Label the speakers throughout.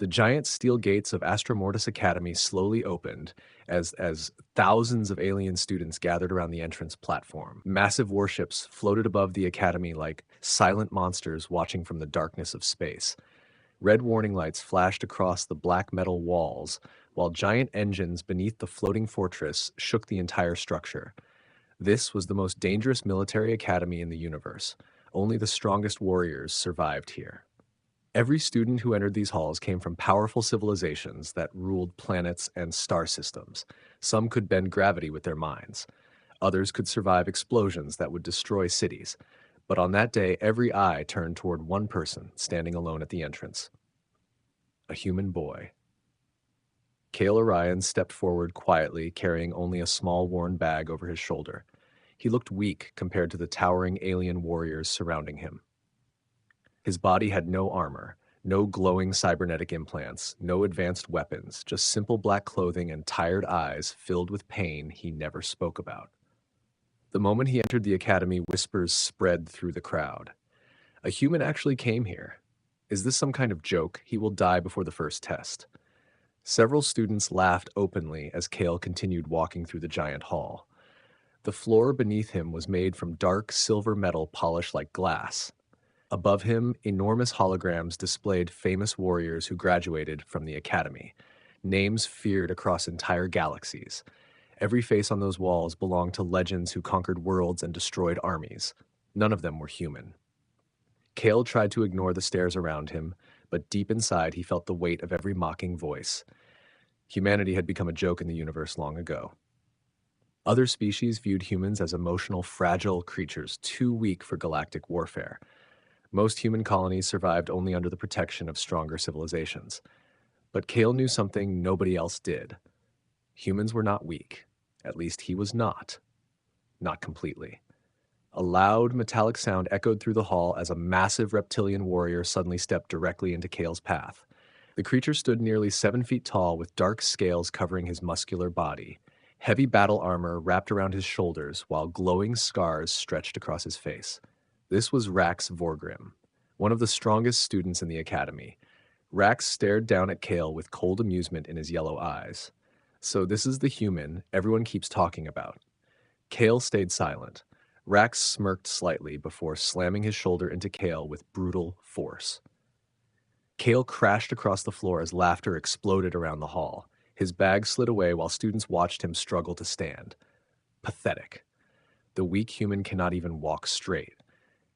Speaker 1: The giant steel gates of Astromortis Academy slowly opened as thousands of alien students gathered around the entrance platform. Massive warships floated above the academy like silent monsters watching from the darkness of space. Red warning lights flashed across the black metal walls, while giant engines beneath the floating fortress shook the entire structure. This was the most dangerous military academy in the universe. Only the strongest warriors survived here. Every student who entered these halls came from powerful civilizations that ruled planets and star systems. Some could bend gravity with their minds. Others could survive explosions that would destroy cities. But on that day, every eye turned toward one person standing alone at the entrance. A human boy. Kael Orion stepped forward quietly, carrying only a small worn bag over his shoulder. He looked weak compared to the towering alien warriors surrounding him. His body had no armor, no glowing cybernetic implants, no advanced weapons, just simple black clothing and tired eyes filled with pain he never spoke about. The moment he entered the academy, whispers spread through the crowd. A human actually came here. Is this some kind of joke? He will die before the first test. Several students laughed openly as Kael continued walking through the giant hall. The floor beneath him was made from dark silver metal polished like glass. Above him, enormous holograms displayed famous warriors who graduated from the academy, names feared across entire galaxies. Every face on those walls belonged to legends who conquered worlds and destroyed armies. None of them were human. Kael tried to ignore the stares around him, but deep inside he felt the weight of every mocking voice. Humanity had become a joke in the universe long ago. Other species viewed humans as emotional, fragile creatures too weak for galactic warfare. Most human colonies survived only under the protection of stronger civilizations. But Kael knew something nobody else did. Humans were not weak. At least he was not. Not completely. A loud, metallic sound echoed through the hall as a massive reptilian warrior suddenly stepped directly into Kael's path. The creature stood nearly 7 feet tall with dark scales covering his muscular body. Heavy battle armor wrapped around his shoulders while glowing scars stretched across his face. This was Rax Vorgrim, one of the strongest students in the academy. Rax stared down at Kael with cold amusement in his yellow eyes. So this is the human everyone keeps talking about. Kael stayed silent. Rax smirked slightly before slamming his shoulder into Kael with brutal force. Kael crashed across the floor as laughter exploded around the hall. His bag slid away while students watched him struggle to stand. Pathetic. The weak human cannot even walk straight.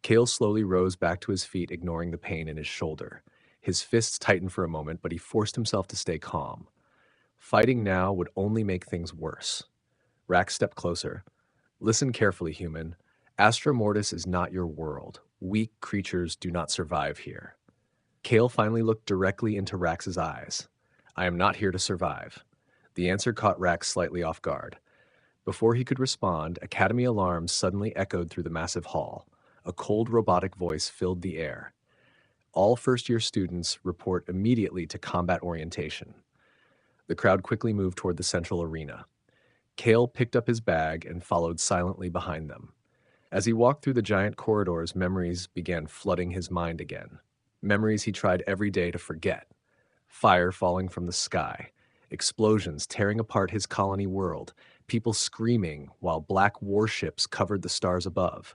Speaker 1: Kael slowly rose back to his feet, ignoring the pain in his shoulder. His fists tightened for a moment, but he forced himself to stay calm. Fighting now would only make things worse. Rax stepped closer. Listen carefully, human. Astra Mortis is not your world. Weak creatures do not survive here. Kael finally looked directly into Rax's eyes. I am not here to survive. The answer caught Rax slightly off guard. Before he could respond, Academy alarms suddenly echoed through the massive hall. A cold robotic voice filled the air. All first-year students report immediately to combat orientation. The crowd quickly moved toward the central arena. Kael picked up his bag and followed silently behind them. As he walked through the giant corridors, memories began flooding his mind again. Memories he tried every day to forget. Fire falling from the sky, explosions tearing apart his colony world, people screaming while black warships covered the stars above.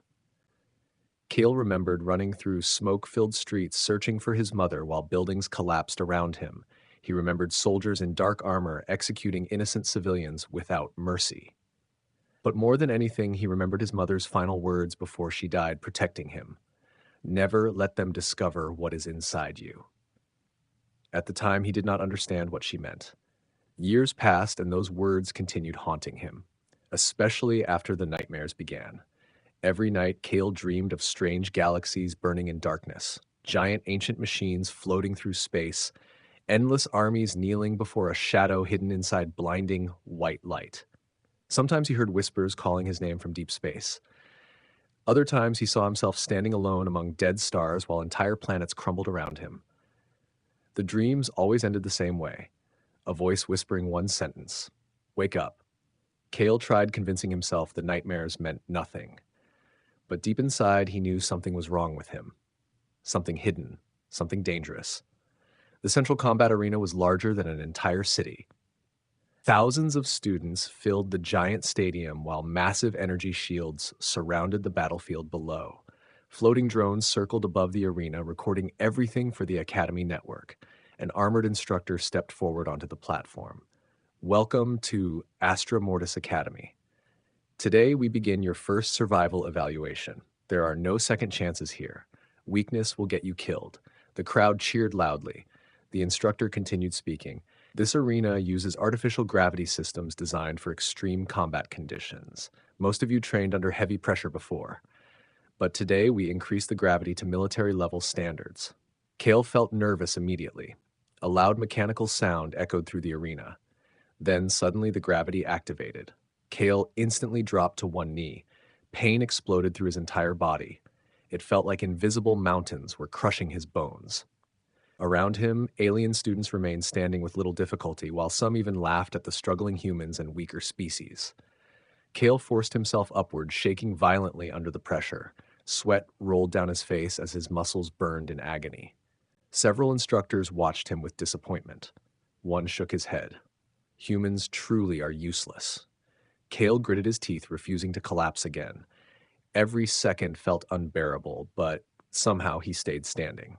Speaker 1: Kael remembered running through smoke-filled streets searching for his mother while buildings collapsed around him. He remembered soldiers in dark armor executing innocent civilians without mercy. But more than anything, he remembered his mother's final words before she died, protecting him. Never let them discover what is inside you. At the time, he did not understand what she meant. Years passed, and those words continued haunting him, especially after the nightmares began. Every night, Kael dreamed of strange galaxies burning in darkness, giant ancient machines floating through space, endless armies kneeling before a shadow hidden inside blinding white light. Sometimes he heard whispers calling his name from deep space. Other times, he saw himself standing alone among dead stars while entire planets crumbled around him. The dreams always ended the same way, a voice whispering one sentence, "Wake up." Kael tried convincing himself the nightmares meant nothing. But deep inside, he knew something was wrong with him. Something hidden, something dangerous. The central combat arena was larger than an entire city. Thousands of students filled the giant stadium while massive energy shields surrounded the battlefield below. Floating drones circled above the arena, recording everything for the Academy network. An armored instructor stepped forward onto the platform. Welcome to Astra Mortis Academy. Today, we begin your first survival evaluation. There are no second chances here. Weakness will get you killed. The crowd cheered loudly. The instructor continued speaking. This arena uses artificial gravity systems designed for extreme combat conditions. Most of you trained under heavy pressure before. But today, we increase the gravity to military-level standards. Kael felt nervous immediately. A loud mechanical sound echoed through the arena. Then suddenly the gravity activated. Kael instantly dropped to one knee. Pain exploded through his entire body. It felt like invisible mountains were crushing his bones. Around him, alien students remained standing with little difficulty, while some even laughed at the struggling humans and weaker species. Kael forced himself upward, shaking violently under the pressure. Sweat rolled down his face as his muscles burned in agony. Several instructors watched him with disappointment. One shook his head. Humans truly are useless. Kael gritted his teeth, refusing to collapse again. Every second felt unbearable, but somehow he stayed standing.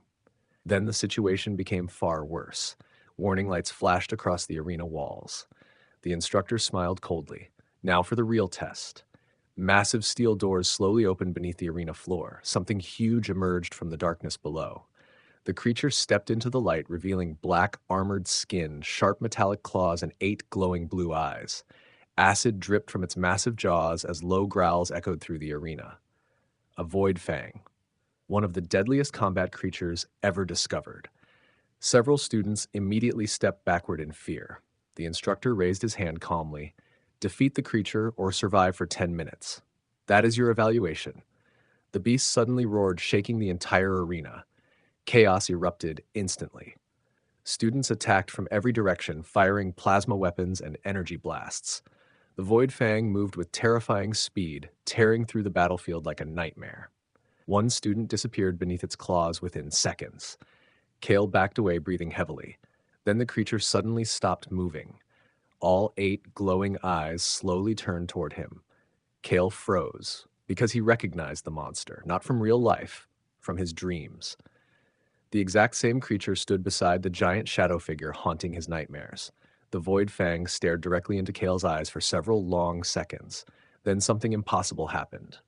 Speaker 1: Then the situation became far worse. Warning lights flashed across the arena walls. The instructor smiled coldly. Now for the real test. Massive steel doors slowly opened beneath the arena floor. Something huge emerged from the darkness below. The creature stepped into the light, revealing black armored skin, sharp metallic claws, and 8 glowing blue eyes. Acid dripped from its massive jaws as low growls echoed through the arena. A void fang, one of the deadliest combat creatures ever discovered. Several students immediately stepped backward in fear. The instructor raised his hand calmly. Defeat the creature or survive for 10 minutes. That is your evaluation. The beast suddenly roared, shaking the entire arena. Chaos erupted instantly. Students attacked from every direction, firing plasma weapons and energy blasts. The Void Fang moved with terrifying speed, tearing through the battlefield like a nightmare. One student disappeared beneath its claws within seconds. Kael backed away, breathing heavily. Then the creature suddenly stopped moving. All 8 glowing eyes slowly turned toward him. Kael froze, because he recognized the monster, not from real life, from his dreams. The exact same creature stood beside the giant shadow figure haunting his nightmares. The Void Fang stared directly into Kael's eyes for several long seconds. Then something impossible happened.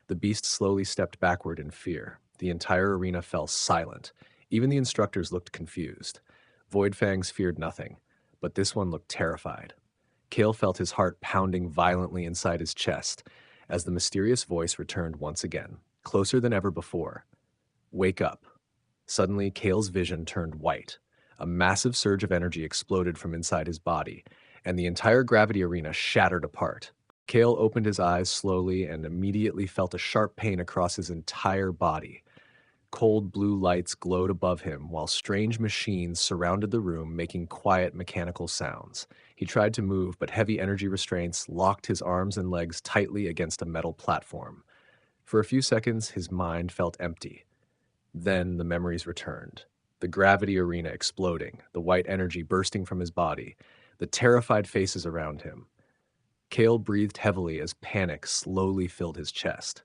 Speaker 1: The beast slowly stepped backward in fear. The entire arena fell silent. Even the instructors looked confused. Void Fangs feared nothing, but this one looked terrified. Kael felt his heart pounding violently inside his chest as the mysterious voice returned once again, closer than ever before. Wake up. Suddenly, Kael's vision turned white. A massive surge of energy exploded from inside his body, and the entire gravity arena shattered apart. Kael opened his eyes slowly and immediately felt a sharp pain across his entire body. Cold blue lights glowed above him, while strange machines surrounded the room, making quiet mechanical sounds. He tried to move, but heavy energy restraints locked his arms and legs tightly against a metal platform. For a few seconds, his mind felt empty. Then the memories returned. The gravity arena exploding, the white energy bursting from his body, the terrified faces around him. Kael breathed heavily as panic slowly filled his chest.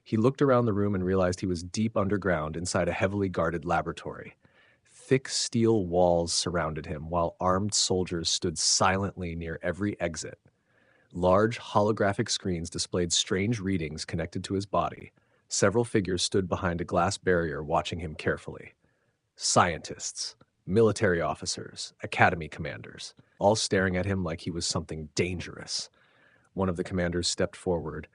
Speaker 1: He looked around the room and realized he was deep underground inside a heavily guarded laboratory. Thick steel walls surrounded him, while armed soldiers stood silently near every exit. Large holographic screens displayed strange readings connected to his body. Several figures stood behind a glass barrier watching him carefully. Scientists, military officers, academy commanders, all staring at him like he was something dangerous. One of the commanders stepped forward.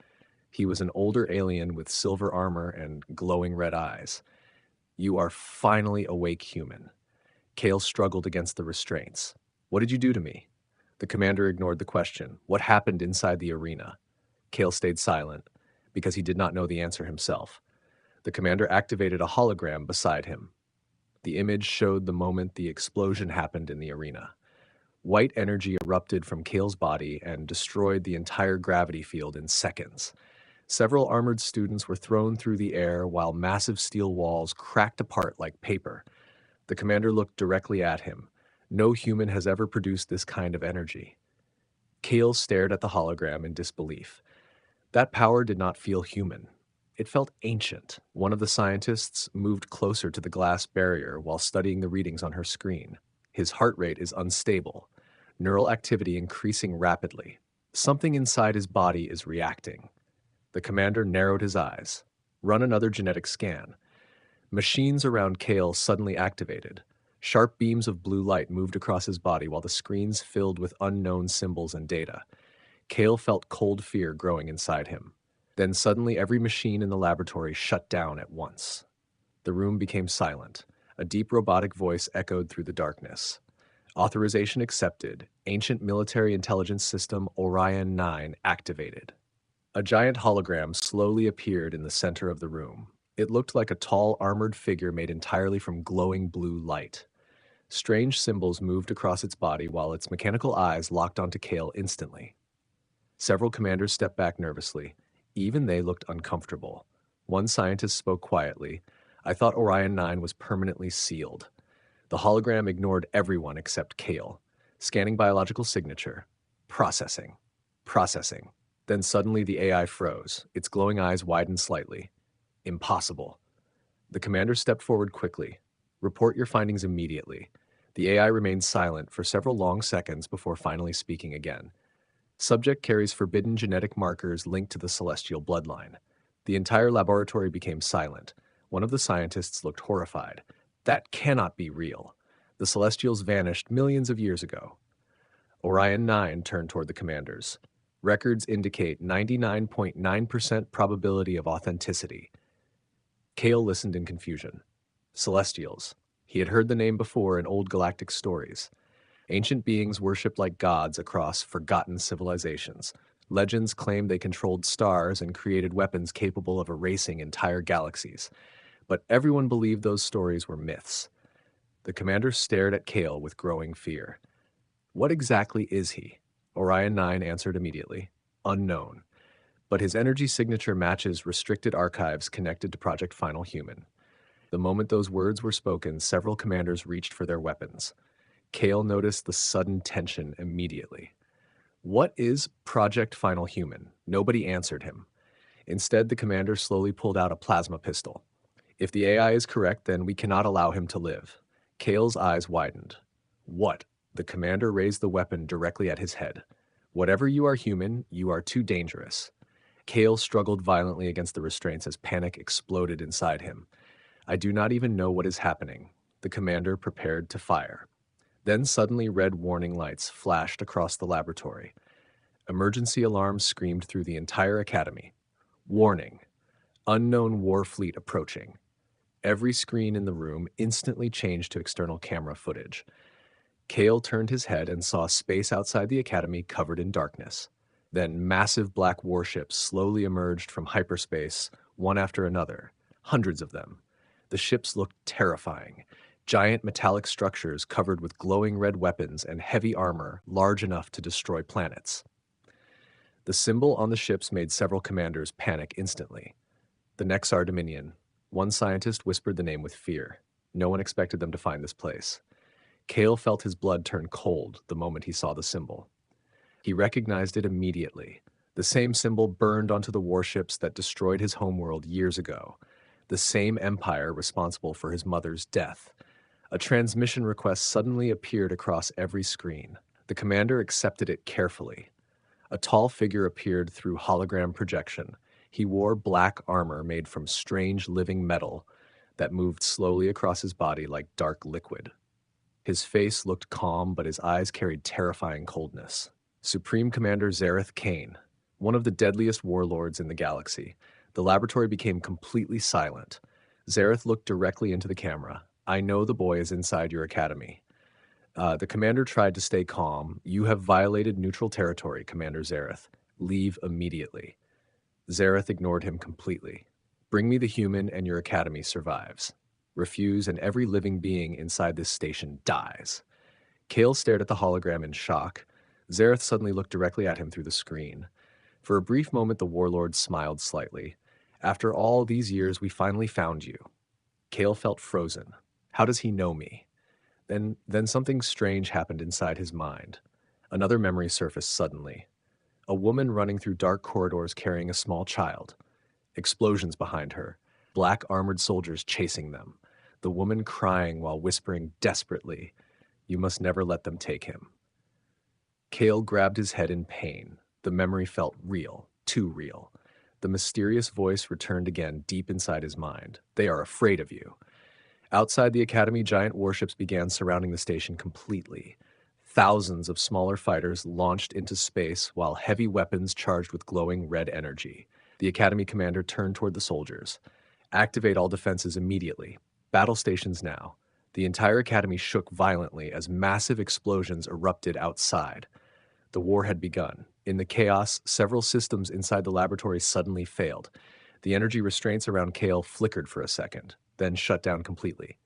Speaker 1: He was an older alien with silver armor and glowing red eyes. You are finally awake, human. Kael struggled against the restraints. What did you do to me? The commander ignored the question. What happened inside the arena? Kael stayed silent, because he did not know the answer himself. The commander activated a hologram beside him. The image showed the moment the explosion happened in the arena. White energy erupted from Kael's body and destroyed the entire gravity field in seconds. Several armored students were thrown through the air while massive steel walls cracked apart like paper. The commander looked directly at him. No human has ever produced this kind of energy. Kael stared at the hologram in disbelief. That power did not feel human. It felt ancient. One of the scientists moved closer to the glass barrier while studying the readings on her screen. His heart rate is unstable, neural activity increasing rapidly. Something inside his body is reacting. The commander narrowed his eyes. Run another genetic scan. Machines around Kael suddenly activated. Sharp beams of blue light moved across his body while the screens filled with unknown symbols and data. Kael felt cold fear growing inside him. Then suddenly every machine in the laboratory shut down at once. The room became silent. A deep robotic voice echoed through the darkness. Authorization accepted. Ancient military intelligence system Orion 9 activated. A giant hologram slowly appeared in the center of the room. It looked like a tall, armored figure made entirely from glowing blue light. Strange symbols moved across its body while its mechanical eyes locked onto Kael instantly. Several commanders stepped back nervously. Even they looked uncomfortable. One scientist spoke quietly. I thought Orion 9 was permanently sealed. The hologram ignored everyone except Kael. Scanning biological signature. Processing. Processing. Then suddenly the AI froze. Its glowing eyes widened slightly. Impossible. The commander stepped forward quickly. Report your findings immediately. The AI remained silent for several long seconds before finally speaking again. Subject carries forbidden genetic markers linked to the celestial bloodline. The entire laboratory became silent. One of the scientists looked horrified. That cannot be real. The Celestials vanished millions of years ago. Orion 9 turned toward the commanders. Records indicate 99.9% probability of authenticity. Kael listened in confusion. Celestials. He had heard the name before in old galactic stories. Ancient beings worshipped like gods across forgotten civilizations. Legends claimed they controlled stars and created weapons capable of erasing entire galaxies. But everyone believed those stories were myths. The commander stared at Kael with growing fear. What exactly is he? Orion 9 answered immediately. Unknown. But his energy signature matches restricted archives connected to Project Final Human. The moment those words were spoken, several commanders reached for their weapons. Kael noticed the sudden tension immediately. What is Project Final Human? Nobody answered him. Instead, the commander slowly pulled out a plasma pistol. If the AI is correct, then we cannot allow him to live. Kael's eyes widened. What? The commander raised the weapon directly at his head. Whatever you are human, you are too dangerous. Kael struggled violently against the restraints as panic exploded inside him. I do not even know what is happening. The commander prepared to fire. Then suddenly red warning lights flashed across the laboratory. Emergency alarms screamed through the entire academy. Warning. Unknown war fleet approaching. Every screen in the room instantly changed to external camera footage. Kael turned his head and saw space outside the academy covered in darkness. Then massive black warships slowly emerged from hyperspace, one after another, hundreds of them. The ships looked terrifying. Giant metallic structures covered with glowing red weapons and heavy armor large enough to destroy planets. The symbol on the ships made several commanders panic instantly. The Nexar Dominion. One scientist whispered the name with fear. No one expected them to find this place. Kael felt his blood turn cold the moment he saw the symbol. He recognized it immediately. The same symbol burned onto the warships that destroyed his homeworld years ago. The same empire responsible for his mother's death. A transmission request suddenly appeared across every screen. The commander accepted it carefully. A tall figure appeared through hologram projection. He wore black armor made from strange living metal that moved slowly across his body like dark liquid. His face looked calm, but his eyes carried terrifying coldness. Supreme Commander Zareth Kane, one of the deadliest warlords in the galaxy. The laboratory became completely silent. Zareth looked directly into the camera. I know the boy is inside your academy. The commander tried to stay calm. You have violated neutral territory, Commander Zareth. Leave immediately. Zareth ignored him completely. Bring me the human and your academy survives. Refuse and every living being inside this station dies. Kael stared at the hologram in shock. Zareth suddenly looked directly at him through the screen. For a brief moment, the warlord smiled slightly. After all these years, we finally found you. Kael felt frozen. How does he know me? Then something strange happened inside his mind. Another memory surfaced suddenly. A woman running through dark corridors carrying a small child. Explosions behind her. Black armored soldiers chasing them. The woman crying while whispering desperately, "You must never let them take him." Kael grabbed his head in pain. The memory felt real, too real. The mysterious voice returned again deep inside his mind. "They are afraid of you." Outside the Academy, giant warships began surrounding the station completely. Thousands of smaller fighters launched into space while heavy weapons charged with glowing red energy. The Academy commander turned toward the soldiers. "Activate all defenses immediately. Battle stations now." The entire Academy shook violently as massive explosions erupted outside. The war had begun. In the chaos, several systems inside the laboratory suddenly failed. The energy restraints around Kael flickered for a second, then shut down completely.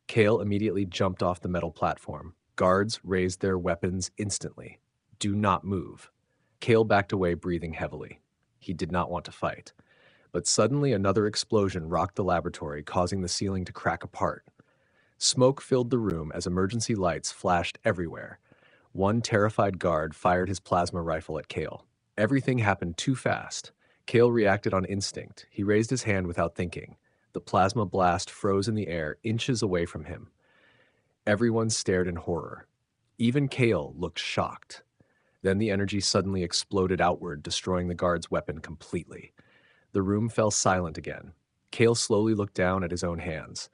Speaker 1: Kael immediately jumped off the metal platform. Guards raised their weapons instantly. "Do not move." Kael backed away, breathing heavily. He did not want to fight. But suddenly another explosion rocked the laboratory, causing the ceiling to crack apart. Smoke filled the room as emergency lights flashed everywhere. One terrified guard fired his plasma rifle at Kael. Everything happened too fast. Kael reacted on instinct. He raised his hand without thinking. The plasma blast froze in the air, inches away from him. Everyone stared in horror. Even Kael looked shocked. Then the energy suddenly exploded outward, destroying the guard's weapon completely. The room fell silent again. Kael slowly looked down at his own hands.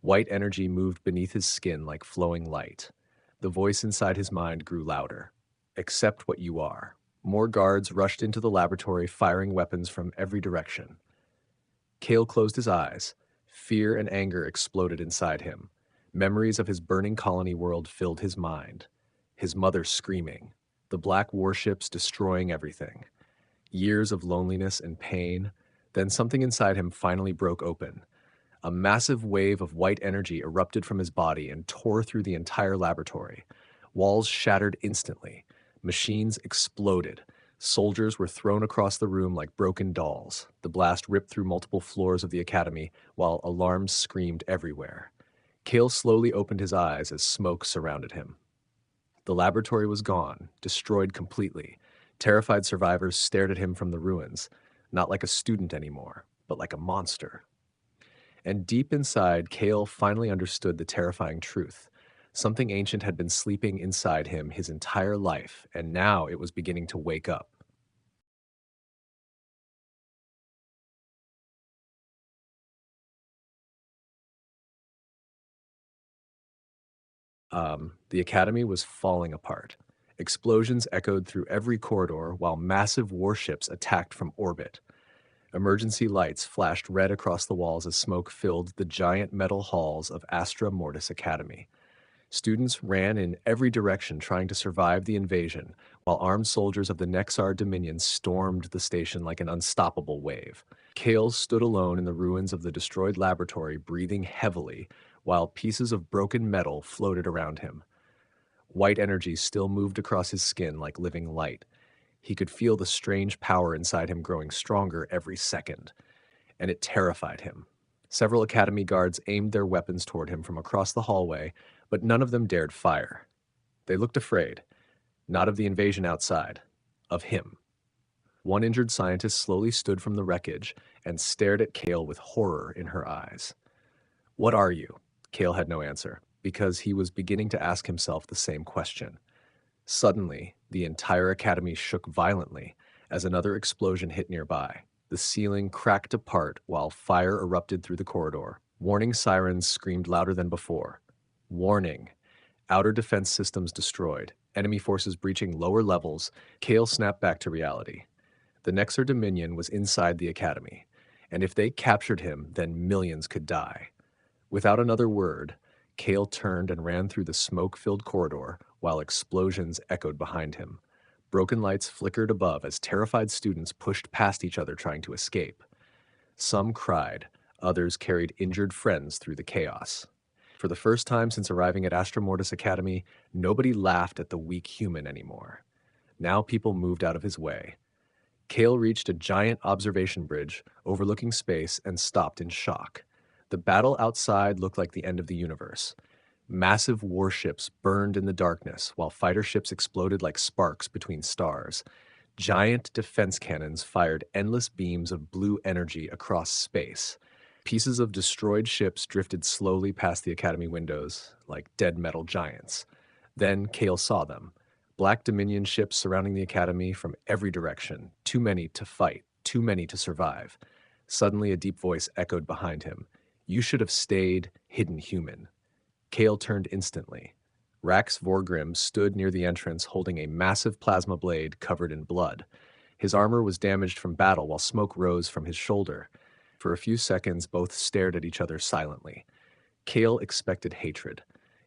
Speaker 1: White energy moved beneath his skin like flowing light. The voice inside his mind grew louder. "Accept what you are." More guards rushed into the laboratory, firing weapons from every direction. Kael closed his eyes. Fear and anger exploded inside him. Memories of his burning colony world filled his mind. His mother screaming. The black warships destroying everything. Years of loneliness and pain. Then something inside him finally broke open. A massive wave of white energy erupted from his body and tore through the entire laboratory. Walls shattered instantly. Machines exploded. Soldiers were thrown across the room like broken dolls. The blast ripped through multiple floors of the academy, while alarms screamed everywhere. Kael slowly opened his eyes as smoke surrounded him. The laboratory was gone, destroyed completely. Terrified survivors stared at him from the ruins, not like a student anymore, but like a monster. And deep inside, Kael finally understood the terrifying truth. Something ancient had been sleeping inside him his entire life, and now it was beginning to wake up. The academy was falling apart. Explosions echoed through every corridor while massive warships attacked from orbit. Emergency lights flashed red across the walls as smoke filled the giant metal halls of Astra Mortis Academy. Students ran in every direction trying to survive the invasion, while armed soldiers of the Nexar Dominion stormed the station like an unstoppable wave. Kael stood alone in the ruins of the destroyed laboratory, breathing heavily, while pieces of broken metal floated around him. White energy still moved across his skin like living light. He could feel the strange power inside him growing stronger every second, and it terrified him. Several Academy guards aimed their weapons toward him from across the hallway, but none of them dared fire. They looked afraid, not of the invasion outside, of him. One injured scientist slowly stood from the wreckage and stared at Kael with horror in her eyes. "What are you?" Kael had no answer, because he was beginning to ask himself the same question. Suddenly, the entire academy shook violently as another explosion hit nearby. The ceiling cracked apart while fire erupted through the corridor. Warning sirens screamed louder than before. Warning. Outer defense systems destroyed. Enemy forces breaching lower levels. Kael snapped back to reality. The Nexar Dominion was inside the academy, and if they captured him, then millions could die. Without another word, Kael turned and ran through the smoke-filled corridor while explosions echoed behind him. Broken lights flickered above as terrified students pushed past each other trying to escape. Some cried, others carried injured friends through the chaos. For the first time since arriving at Astromortis Academy, nobody laughed at the weak human anymore. Now people moved out of his way. Kael reached a giant observation bridge overlooking space and stopped in shock. The battle outside looked like the end of the universe. Massive warships burned in the darkness, while fighter ships exploded like sparks between stars. Giant defense cannons fired endless beams of blue energy across space. Pieces of destroyed ships drifted slowly past the Academy windows, like dead metal giants. Then Kael saw them. Black Dominion ships surrounding the Academy from every direction. Too many to fight, too many to survive. Suddenly, a deep voice echoed behind him. You should have stayed, hidden human. Kael turned instantly. Rax Vorgrim stood near the entrance holding a massive plasma blade covered in blood. His armor was damaged from battle while smoke rose from his shoulder. For a few seconds, both stared at each other silently. Kael expected hatred.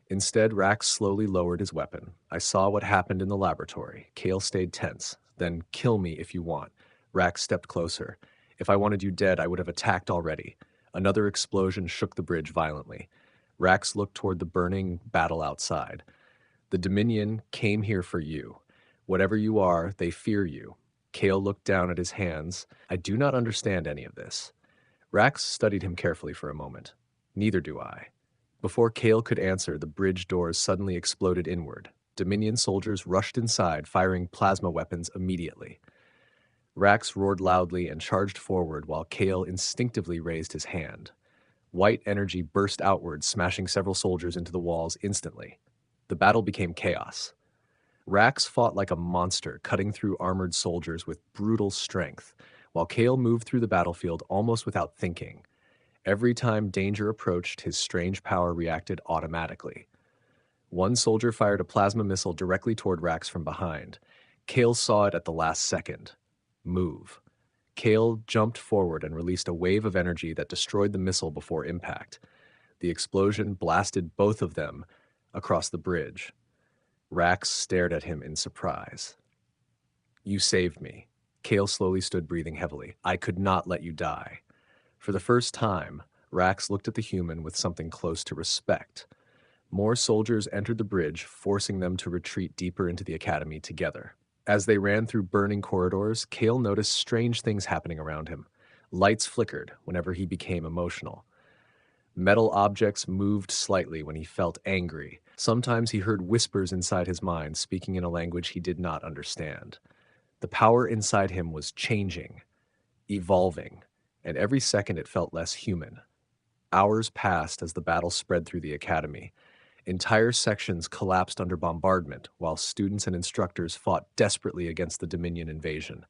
Speaker 1: Instead, Rax slowly lowered his weapon. I saw what happened in the laboratory. Kael stayed tense. Then, kill me if you want. Rax stepped closer. If I wanted you dead, I would have attacked already. Another explosion shook the bridge violently. Rax looked toward the burning battle outside. The Dominion came here for you. Whatever you are, they fear you. Kael looked down at his hands. I do not understand any of this. Rax studied him carefully for a moment. Neither do I. Before Kael could answer, the bridge doors suddenly exploded inward. Dominion soldiers rushed inside, firing plasma weapons immediately. Rax roared loudly and charged forward while Kael instinctively raised his hand. White energy burst outward, smashing several soldiers into the walls instantly. The battle became chaos. Rax fought like a monster, cutting through armored soldiers with brutal strength, while Kael moved through the battlefield almost without thinking. Every time danger approached, his strange power reacted automatically. One soldier fired a plasma missile directly toward Rax from behind. Kael saw it at the last second. Move. Kael jumped forward and released a wave of energy that destroyed the missile before impact. The explosion blasted both of them across the bridge. Rax stared at him in surprise. You saved me. Kael slowly stood breathing heavily. I could not let you die. For the first time, Rax looked at the human with something close to respect. More soldiers entered the bridge, forcing them to retreat deeper into the academy together. As they ran through burning corridors, Kael noticed strange things happening around him. Lights flickered whenever he became emotional. Metal objects moved slightly when he felt angry. Sometimes he heard whispers inside his mind, speaking in a language he did not understand. The power inside him was changing, evolving, and every second it felt less human. Hours passed as the battle spread through the academy. Entire sections collapsed under bombardment, while students and instructors fought desperately against the Dominion invasion.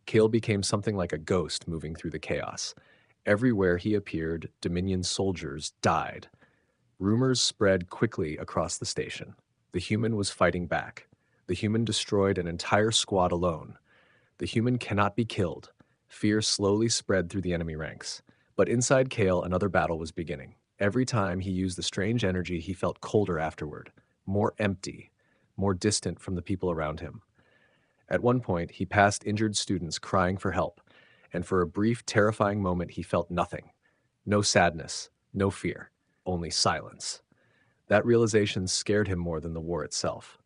Speaker 1: Kael became something like a ghost moving through the chaos. Everywhere he appeared, Dominion soldiers died. Rumors spread quickly across the station. The human was fighting back. The human destroyed an entire squad alone. The human cannot be killed. Fear slowly spread through the enemy ranks. But inside Kael, another battle was beginning. Every time he used the strange energy, he felt colder afterward, more empty, more distant from the people around him. At one point, he passed injured students crying for help, and for a brief, terrifying moment, he felt nothing. No sadness, no fear, only silence. That realization scared him more than the war itself.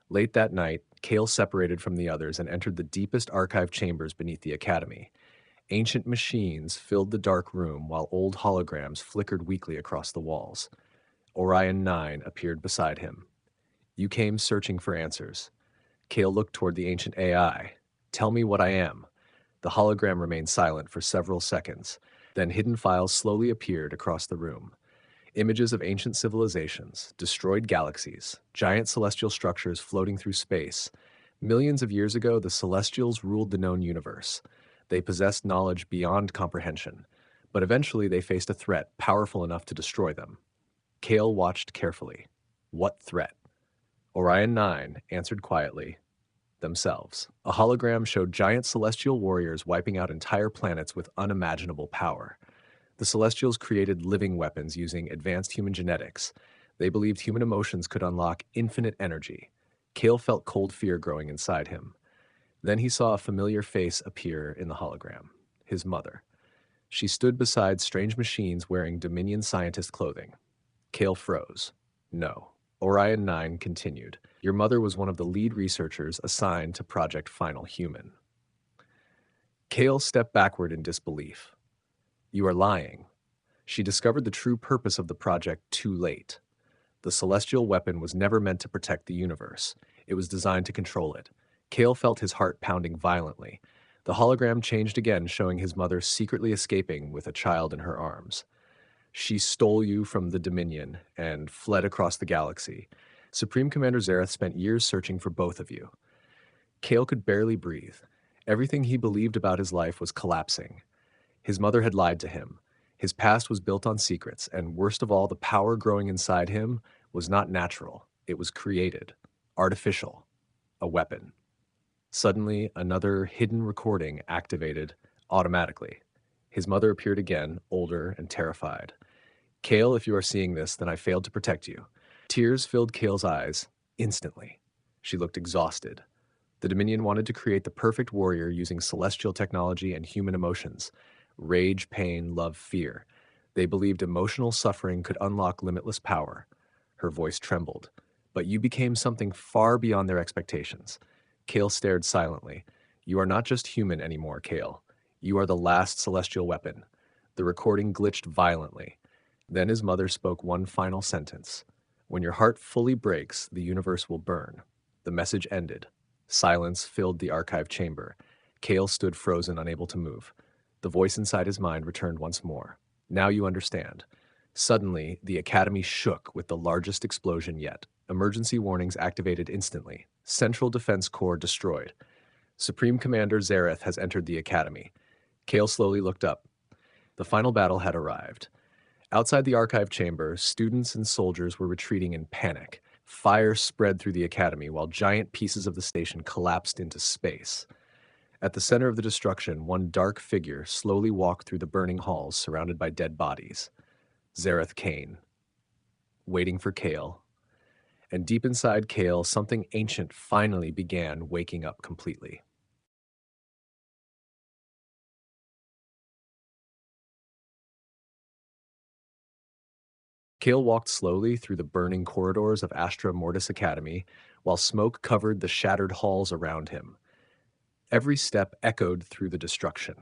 Speaker 1: Late that night, Kael separated from the others and entered the deepest archive chambers beneath the academy. Ancient machines filled the dark room while old holograms flickered weakly across the walls. Orion 9 appeared beside him. You came searching for answers. Kael looked toward the ancient AI. Tell me what I am. The hologram remained silent for several seconds. Then hidden files slowly appeared across the room. Images of ancient civilizations, destroyed galaxies, giant celestial structures floating through space. Millions of years ago, the Celestials ruled the known universe. They possessed knowledge beyond comprehension, but eventually they faced a threat powerful enough to destroy them. Kael watched carefully. What threat? Orion 9 answered quietly, themselves. A hologram showed giant celestial warriors wiping out entire planets with unimaginable power. The Celestials created living weapons using advanced human genetics. They believed human emotions could unlock infinite energy. Kael felt cold fear growing inside him. Then he saw a familiar face appear in the hologram, his mother. She stood beside strange machines wearing Dominion scientist clothing. Kael froze. No. Orion 9 continued. Your mother was one of the lead researchers assigned to Project Final Human. Kael stepped backward in disbelief. You are lying. She discovered the true purpose of the project too late. The celestial weapon was never meant to protect the universe. It was designed to control it. Kael felt his heart pounding violently. The hologram changed again, showing his mother secretly escaping with a child in her arms. She stole you from the Dominion and fled across the galaxy. Supreme Commander Zareth spent years searching for both of you. Kael could barely breathe. Everything he believed about his life was collapsing. His mother had lied to him. His past was built on secrets, and worst of all, the power growing inside him was not natural. It was created, artificial, a weapon. Suddenly, another hidden recording activated automatically. His mother appeared again, older and terrified. Kael, if you are seeing this, then I failed to protect you. Tears filled Kael's eyes instantly. She looked exhausted. The Dominion wanted to create the perfect warrior using celestial technology and human emotions. Rage, pain, love, fear. They believed emotional suffering could unlock limitless power. Her voice trembled. But you became something far beyond their expectations. Kael stared silently. You are not just human anymore, Kael. You are the last celestial weapon. The recording glitched violently. Then his mother spoke one final sentence. When your heart fully breaks, the universe will burn. The message ended. Silence filled the archive chamber. Kael stood frozen, unable to move. The voice inside his mind returned once more. Now you understand. Suddenly, the academy shook with the largest explosion yet. Emergency warnings activated instantly. Central Defense Corps destroyed. Supreme Commander Zareth has entered the academy. Kael slowly looked up. The final battle had arrived. Outside the archive chamber, students and soldiers were retreating in panic. Fire spread through the academy while giant pieces of the station collapsed into space. At the center of the destruction, one dark figure slowly walked through the burning halls surrounded by dead bodies. Zareth Kane, waiting for Kael. And deep inside Kael, something ancient finally began waking up completely. Kael walked slowly through the burning corridors of Astra Mortis Academy, while smoke covered the shattered halls around him. Every step echoed through the destruction.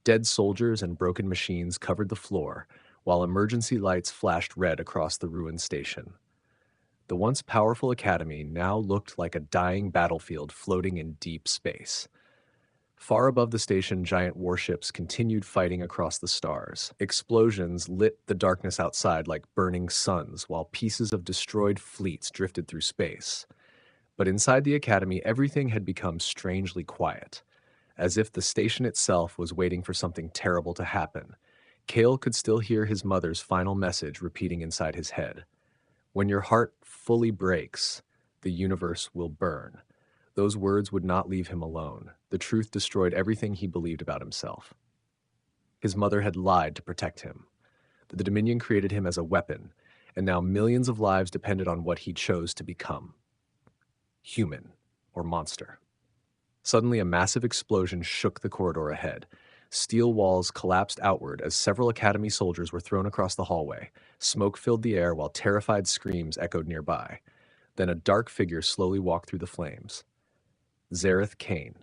Speaker 1: Dead soldiers and broken machines covered the floor, while emergency lights flashed red across the ruined station. The once powerful academy now looked like a dying battlefield floating in deep space. Far above the station, giant warships continued fighting across the stars. Explosions lit the darkness outside like burning suns, while pieces of destroyed fleets drifted through space. But inside the academy, everything had become strangely quiet, as if the station itself was waiting for something terrible to happen. Kael could still hear his mother's final message repeating inside his head. When your heart fully breaks, the universe will burn. Those words would not leave him alone. The truth destroyed everything he believed about himself. His mother had lied to protect him. The Dominion created him as a weapon, and now millions of lives depended on what he chose to become. Human or monster. Suddenly, a massive explosion shook the corridor ahead. Steel walls collapsed outward as several Academy soldiers were thrown across the hallway. Smoke filled the air while terrified screams echoed nearby. Then a dark figure slowly walked through the flames. Zareth Kane.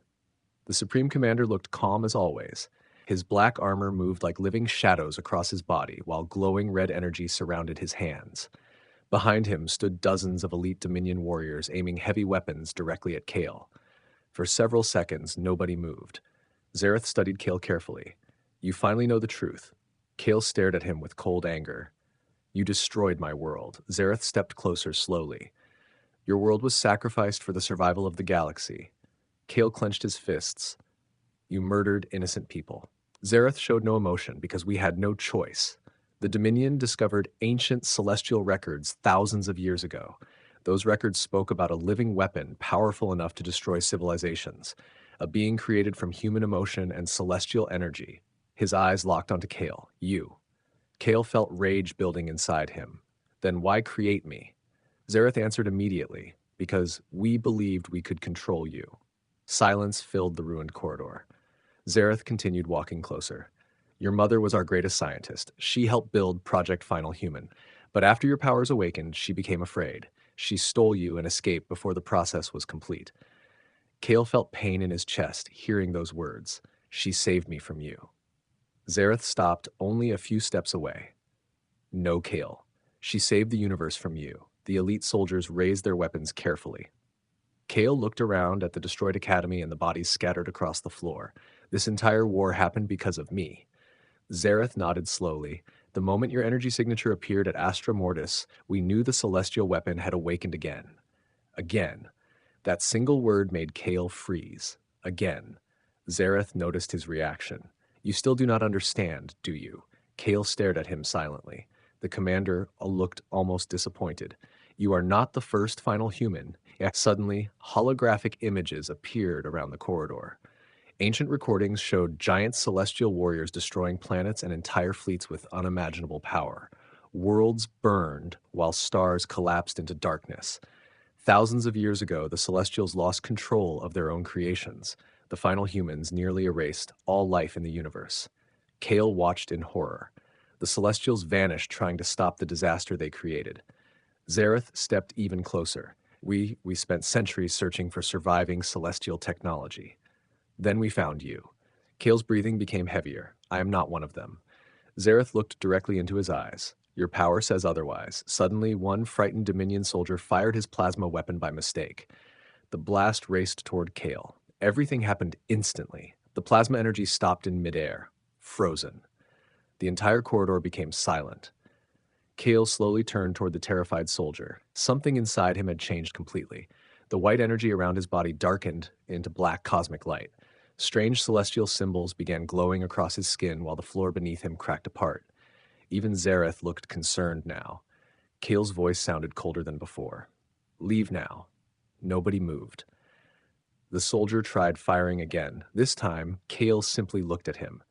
Speaker 1: The Supreme Commander looked calm as always. His black armor moved like living shadows across his body, while glowing red energy surrounded his hands. Behind him stood dozens of elite Dominion warriors aiming heavy weapons directly at Kael. For several seconds, nobody moved. Zareth studied Kael carefully. You finally know the truth. Kael stared at him with cold anger. You destroyed my world. Zareth stepped closer slowly. Your world was sacrificed for the survival of the galaxy. Kael clenched his fists. You murdered innocent people. Zareth showed no emotion because we had no choice. The Dominion discovered ancient celestial records thousands of years ago. Those records spoke about a living weapon powerful enough to destroy civilizations, a being created from human emotion and celestial energy. His eyes locked onto Kael. You. Kael felt rage building inside him. Then why create me? Zareth answered immediately, because we believed we could control you. Silence filled the ruined corridor. Zareth continued walking closer. Your mother was our greatest scientist. She helped build Project Final Human. But after your powers awakened, she became afraid. She stole you and escaped before the process was complete. Kael felt pain in his chest, hearing those words. She saved me from you. Zareth stopped only a few steps away. No, Kael. She saved the universe from you. The elite soldiers raised their weapons carefully. Kael looked around at the destroyed academy and the bodies scattered across the floor. This entire war happened because of me. Zareth nodded slowly. The moment your energy signature appeared at Astra Mortis, we knew the celestial weapon had awakened again. Again. That single word made Kael freeze. Again. Zareth noticed his reaction. You still do not understand, do you? Kael stared at him silently. The commander looked almost disappointed. You are not the first final human. Yet suddenly, holographic images appeared around the corridor. Ancient recordings showed giant celestial warriors destroying planets and entire fleets with unimaginable power. Worlds burned while stars collapsed into darkness. Thousands of years ago, the Celestials lost control of their own creations. The final humans nearly erased all life in the universe. Kael watched in horror. The Celestials vanished trying to stop the disaster they created. Zareth stepped even closer. We spent centuries searching for surviving celestial technology. Then we found you. Kael's breathing became heavier. I am not one of them. Zareth looked directly into his eyes. Your power says otherwise. Suddenly, one frightened Dominion soldier fired his plasma weapon by mistake. The blast raced toward Kael. Everything happened instantly. The plasma energy stopped in midair, frozen. The entire corridor became silent. Kael slowly turned toward the terrified soldier. Something inside him had changed completely. The white energy around his body darkened into black cosmic light. Strange celestial symbols began glowing across his skin while the floor beneath him cracked apart. Even Zareth looked concerned now. Kael's voice sounded colder than before. Leave now. Nobody moved. The soldier tried firing again. This time, Kael simply looked at him.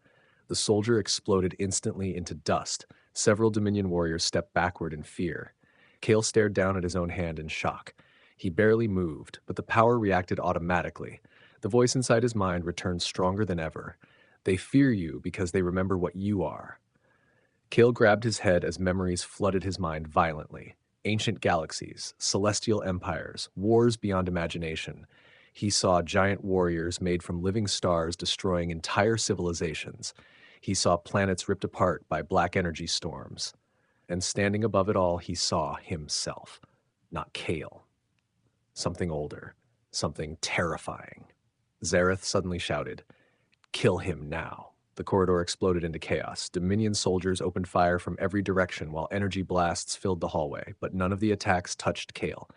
Speaker 1: The soldier exploded instantly into dust. Several Dominion warriors stepped backward in fear. Kael stared down at his own hand in shock. He barely moved, but the power reacted automatically. The voice inside his mind returned stronger than ever. They fear you because they remember what you are. Kael grabbed his head as memories flooded his mind violently. Ancient galaxies, celestial empires, wars beyond imagination. He saw giant warriors made from living stars destroying entire civilizations. He saw planets ripped apart by black energy storms. And standing above it all, he saw himself. Not Kael. Something older. Something terrifying. Zareth suddenly shouted, "Kill him now." The corridor exploded into chaos. Dominion soldiers opened fire from every direction while energy blasts filled the hallway, but none of the attacks touched Kael.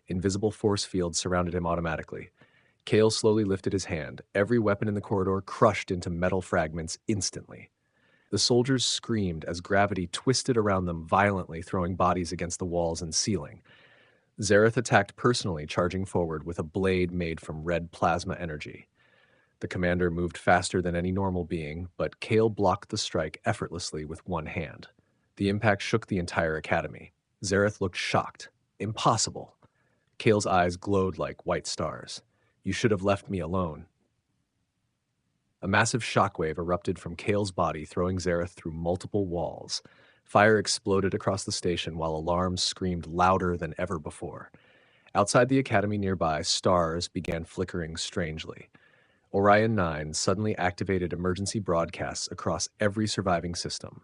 Speaker 1: Invisible force fields surrounded him automatically. Kael slowly lifted his hand. Every weapon in the corridor crushed into metal fragments instantly. The soldiers screamed as gravity twisted around them violently, throwing bodies against the walls and ceiling. Zareth attacked personally, charging forward with a blade made from red plasma energy. The commander moved faster than any normal being, but Kael blocked the strike effortlessly with one hand. The impact shook the entire academy. Zareth looked shocked. Impossible. Kael's eyes glowed like white stars. You should have left me alone. A massive shockwave erupted from Kael's body, throwing Zareth through multiple walls. Fire exploded across the station while alarms screamed louder than ever before. Outside the academy nearby, stars began flickering strangely. Orion 9 suddenly activated emergency broadcasts across every surviving system.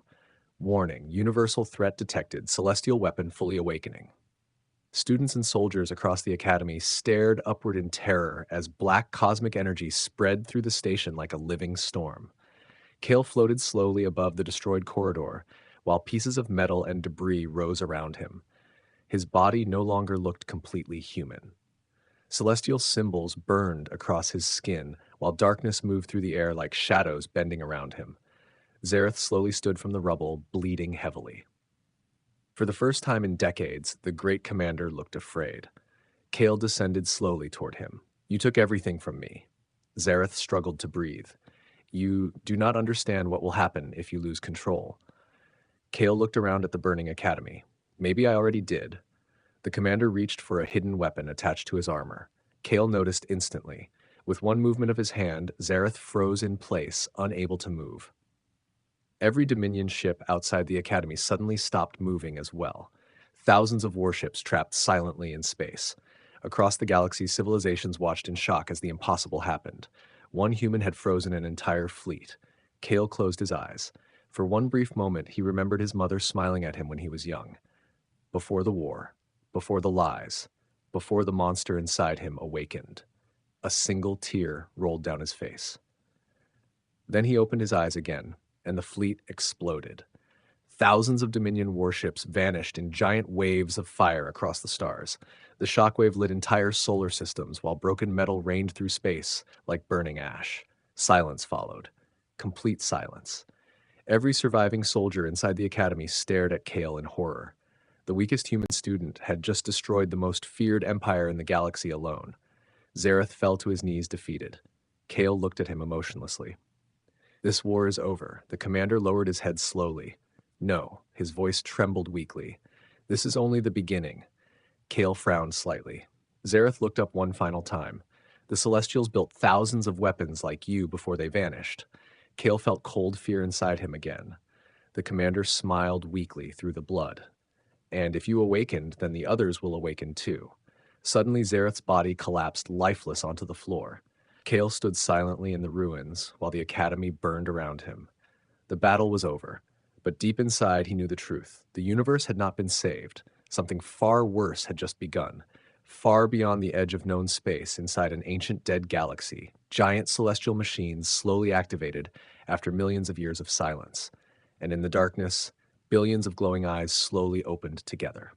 Speaker 1: Warning, universal threat detected, celestial weapon fully awakening. Students and soldiers across the academy stared upward in terror as black cosmic energy spread through the station like a living storm. Kael floated slowly above the destroyed corridor, while pieces of metal and debris rose around him. His body no longer looked completely human. Celestial symbols burned across his skin, while darkness moved through the air like shadows bending around him. Zareth slowly stood from the rubble, bleeding heavily. For the first time in decades, the great commander looked afraid. Kael descended slowly toward him. You took everything from me. Zareth struggled to breathe. You do not understand what will happen if you lose control. Kael looked around at the burning academy. Maybe I already did. The commander reached for a hidden weapon attached to his armor. Kael noticed instantly. With one movement of his hand, Zareth froze in place, unable to move. Every Dominion ship outside the academy suddenly stopped moving as well. Thousands of warships trapped silently in space. Across the galaxy, civilizations watched in shock as the impossible happened. One human had frozen an entire fleet. Kael closed his eyes. For one brief moment, he remembered his mother smiling at him when he was young. Before the war, before the lies, before the monster inside him awakened. A single tear rolled down his face. Then he opened his eyes again, and the fleet exploded. Thousands of Dominion warships vanished in giant waves of fire across the stars. The shockwave lit entire solar systems while broken metal rained through space like burning ash. Silence followed. Complete silence. Every surviving soldier inside the academy stared at Kael in horror. The weakest human student had just destroyed the most feared empire in the galaxy alone. Zareth fell to his knees defeated. Kael looked at him emotionlessly. This war is over. The commander lowered his head slowly. No, his voice trembled weakly. This is only the beginning. Kael frowned slightly. Zareth looked up one final time. The Celestials built thousands of weapons like you before they vanished. Kael felt cold fear inside him again. The commander smiled weakly through the blood. And if you awakened, then the others will awaken too. Suddenly Zareth's body collapsed lifeless onto the floor. Kael stood silently in the ruins while the academy burned around him. The battle was over, but deep inside he knew the truth. The universe had not been saved. Something far worse had just begun. Far beyond the edge of known space, inside an ancient dead galaxy, giant celestial machines slowly activated after millions of years of silence. And in the darkness, billions of glowing eyes slowly opened together.